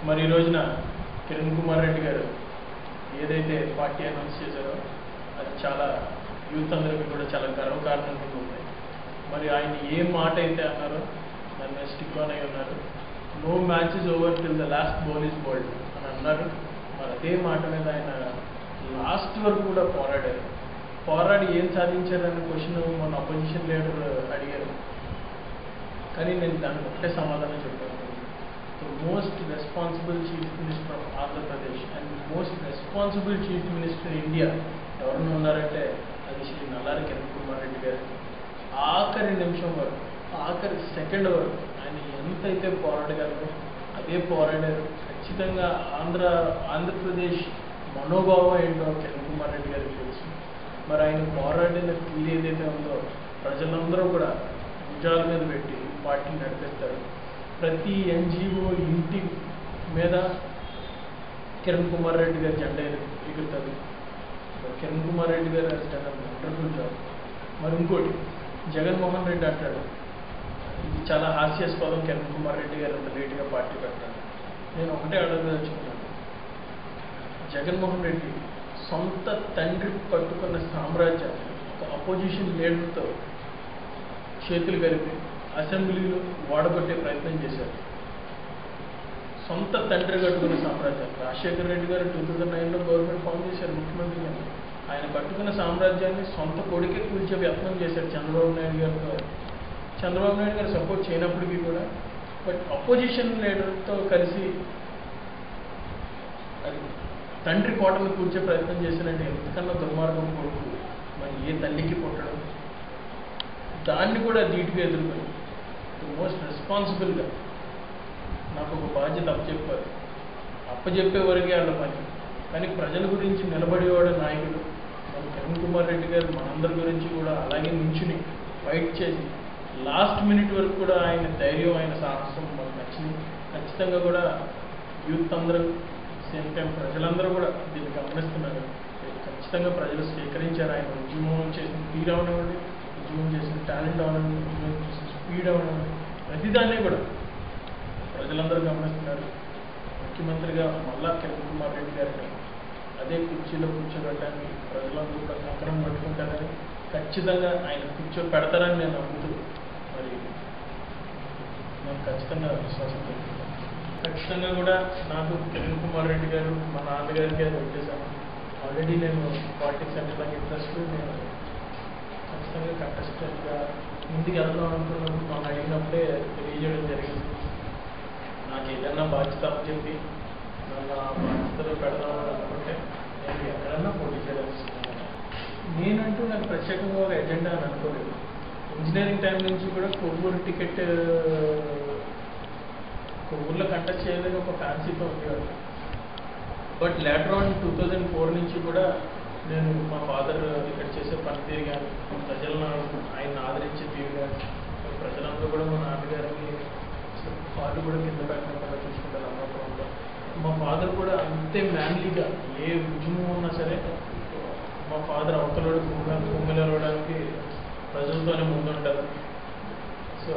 మరి ఈ రోజున కిరణ్ కుమార్ రెడ్డి గారు ఏదైతే పార్టీ అనౌన్స్ చేశారో అది చాలా యూత్ అందరికీ కూడా చాలా గర్వకారణంగా ఉంది. మరి ఆయన ఏ మాట అయితే అన్నారో దాని మీద స్టిక్ ఆన్ అయి ఉన్నారు. No match is over till the last ball is bowled అని అన్నారు. మరి అదే మాట మీద ఆయన లాస్ట్ వరకు కూడా పోరాడి ఏం సాధించారనే క్వశ్చన్ మన అపోజిషన్ లీడర్ అడిగారు. కానీ నేను దానికి ఒకటే సమాధానం చెప్పాను. The most responsible chief minister of Andhra Pradesh and most responsible chief minister India ఎవరైనా ఉన్నారంటే అది శ్రీ నల్లారి కిరణ్ కుమార్ రెడ్డి గారు. ఆఖరి నిమిషం వరకు, ఆఖరి సెకండ్ వరకు ఆయన ఎంతైతే పోరాడగలరో అదే పోరాడారు. ఖచ్చితంగా ఆంధ్రప్రదేశ్ మనోభావం ఏంటో కిరణ్ కుమార్ రెడ్డి గారికి తెలుసు. మరి ఆయన పోరాడిన తీరు ఏదైతే ఉందో ప్రజలందరూ కూడా భుజాల మీద పెట్టి పార్టీని నడిపిస్తారు. ప్రతి ఎన్జిఓ ఇంటి మీద కిరణ్ కుమార్ రెడ్డి గారి జెండా ఎగురుతుంది. కిరణ్ కుమార్ రెడ్డి గారు వండర్ఫుల్ జాబ్. మరి ఇంకోటి జగన్మోహన్ రెడ్డి అంటాడు, ఇది చాలా హాస్యాస్పదం కిరణ్ కుమార్ రెడ్డి గారు అంత లేటుగా పార్టీ పెట్టాడు. నేను ఒకటే అడగదలుచుకున్నాను, జగన్మోహన్ రెడ్డి సొంత తండ్రి పట్టుకున్న సామ్రాజ్యాన్ని ఒక అపోజిషన్ లీడర్తో చేతులు కలిపి అసెంబ్లీలో ఓడగొట్టే ప్రయత్నం చేశారు. సొంత తండ్రి కట్టుకున్న సామ్రాజ్యాన్ని రాజశేఖర రెడ్డి గారు 2009లో గవర్నమెంట్ ఫామ్ చేశారు ముఖ్యమంత్రిగా. ఆయన పట్టుకున్న సామ్రాజ్యాన్ని సొంత కొడుకే కూల్చే యత్నం చేశారు చంద్రబాబు నాయుడు గారితో. చంద్రబాబు నాయుడు గారు సపోర్ట్ చేయనప్పటికీ కూడా బట్ అపోజిషన్ లీడర్తో కలిసి అది తండ్రి కోటను కూర్చే ప్రయత్నం చేసినట్టు ఎంతకన్నా దుర్మార్గం కొడుకు మరి ఏ తల్లికి పుట్టడం. దాన్ని కూడా ధీటుగా ఎదుర్కొని మోస్ట్ రెస్పాన్సిబుల్గా నాకు ఒక బాధ్యత అప్పచెప్పే వరకే వాళ్ళ పని. కానీ ప్రజల గురించి నిలబడేవాడు నాయకుడు మన కిరణ్ కుమార్ రెడ్డి గారు. మనందరి గురించి కూడా అలాగే నించుని ఫైట్ చేసి లాస్ట్ మినిట్ వరకు కూడా ఆయన ధైర్యం, ఆయన సాహసం మనకు నచ్చింది. ఖచ్చితంగా కూడా యూత్ అందరూ సేమ్ టైం ప్రజలందరూ కూడా దీన్ని గమనిస్తున్నారు. ఖచ్చితంగా ప్రజలు స్వీకరించారు. ఆయన ఉద్యమం చేసిన తీరు అవనివ్వండి, ఉద్యమం చేసిన టాలెంట్ అవనివ్వండి, ఉద్యమం చేసిన స్పీడ్ అవనివ్వండి, ప్రతిదాన్ని కూడా ప్రజలందరూ గమనిస్తున్నారు. ముఖ్యమంత్రిగా మళ్ళా కిరణ్ కుమార్ రెడ్డి గారిని అదే కుర్చీలో కూర్చోబెట్టడానికి ప్రజలందరూ కూడా కంకణం పట్టుకుంటారని, ఖచ్చితంగా ఆయన కూర్చోపెడతారని నేను నమ్ముతూ మరి నేను ఖచ్చితంగా విశ్వాసం పెట్టుకుంటాను. ఖచ్చితంగా కూడా నాకు కిరణ్ కుమార్ రెడ్డి గారు మా నాన్నగారికి అది వచ్చేసాను. ఆల్రెడీ నేను పాలిటిక్స్ అంటే నాకు ఇంట్రెస్ట్. నేను ఖచ్చితంగా కంటెస్టెంట్గా ముందుకు వెళ్దాం అనుకున్నప్పుడు మనం అడిగినప్పుడే తెలియజేయడం జరిగింది. నాకు ఏదైనా బాధ్యత చెప్పి నన్ను ఆ బాధ్యతలో పెడదామని అనుకుంటే నేను ఎక్కడన్నా పోటీ చేయడానికి నేనంటూ నాకు ప్రత్యేకంగా ఒక ఎజెండా అని అనుకోలేదు. ఇంజనీరింగ్ టైం నుంచి కూడా కొవ్వూరు టికెట్ కొవ్వూరులో కంటెస్ట్ చేయాలని ఒక ఫ్యాన్సీతో ఉండేవాడు. బట్ లేటర్ ఆన్ 2004 నుంచి కూడా నేను మా ఫాదర్ ఇక్కడ చేసే పనితీరు కానీ ప్రజలను ఆయన ఆదరించే తీరు కానీ ప్రజలందరూ కూడా మా నాన్నగారికి వాళ్ళు కూడా కింద పెట్టకుండా చూసుకుంటారు అమ్మకంలో. మా ఫాదర్ కూడా అంతే మ్యాన్లీగా ఏ ఉద్యమం ఉన్నా సరే మా ఫాదర్ అవతలడు కుమ్మెలవడానికి ప్రజలతోనే ముందుంటారు. సో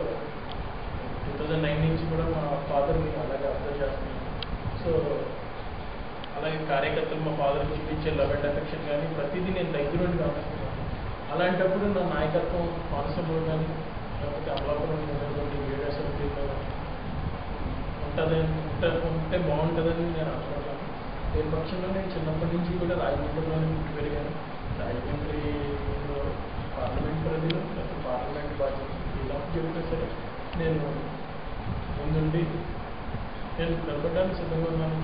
2009 నుంచి కూడా మా ఫాదర్ని అలాగే అబ్జర్వ్ చేస్తున్నాను. సో అలాగే కార్యకర్తలు మా ఫాదర్కి చూపించే లవ్ అండ్ అఫెక్షన్ కానీ ప్రతిదీ నేను దగ్గరుండి గమనిస్తున్నాను. అలాంటప్పుడు నా నాయకత్వం కాన్సెప్ట్లో కానీ లేకపోతే అమలాపురం ఏడు అసెంబ్లీలో ఉంటే బాగుంటుందని నేను అనుకుంటున్నాను. ఏ పక్షంలో నేను చిన్నప్పటి నుంచి కూడా రాజమండ్రిలోనే పుట్టి పెరిగాను. రాజమండ్రిలో పార్లమెంట్ పరిధిలో లేకపోతే పార్లమెంట్ బాధ్యత ఇలా చెప్తే సరే నేను ముందుండి నేను నిలబడడానికి సిద్ధంగా ఉన్నాను.